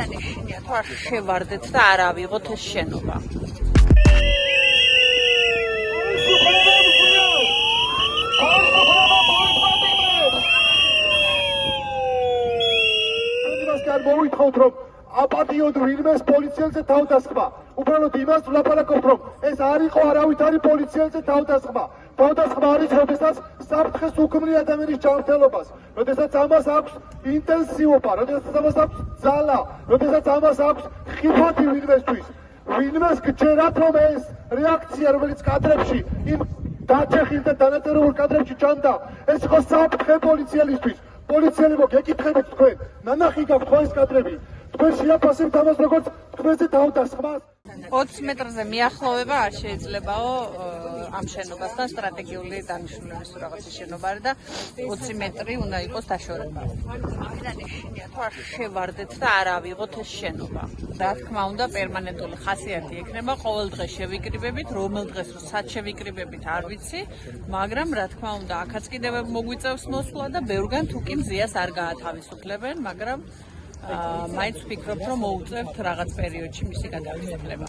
დანიშნია თუ არ შევარდეთ და არ ავიღოთ ეს შენობა. მოვითხოვთ რომ აპატიოდ ვინმეს პოლიციელზე თავდასხმა. უბრალოდ იმას ვლაპარაკობთ რომ ეს არ იყო არავითარი პოლიციელზე თავდასხმა. თავდასხმა არის როდესაც საფრთხეს უქმნი ადამიანის ჯანმრთელობას, როდესაც ამას აქვს ინტენსივობა, როდესაც ამას აქვს ძალა, როდესაც ამას აქვს ხიფათი ვინმესთვის. ვინმეს გჯერათ რომ ეს რეაქცია რომელიც კადრებში იმ დაჩეხილ და დანაწევრებულ კადრებში ჩანდა, ეს იყო საფრთხე პოლიციელისთვის. პოლიციელი მოგეკითხებით თქვენ, ნანახი გაქვთ ხო ეს კადრები? თქვენ შეაფასებთ ამას როგორც თქვენზე თავდასხმას? 20 მეტრზე მიახლოვება არ შეიძლებაო ამ შენობასთან სტრატეგიული დანიშნულების რაღაცა შენობა და 20 მეტრი უნდა იყოს დაშორება. დანიშნია თუ არ შევარდეთ და არ ავიღოთ ეს შენობა. რა თქმა უნდა პერმანენტული ხასიათი ექნება, ყოველ დღე შევიკრიბებით, რომელ დღეს სად შევიკრიბებით არ ვიცი, მაგრამ რა თქმა უნდა აქაც კიდევ მოგვიწევს მოსვლა და ბევრგან თუ კი მზიას არ გაათავისუფლებენ, მაგრამ მაინც ვფიქრობ, რომ მოუწევთ რაღაც პერიოდში მისი გადაასრულება.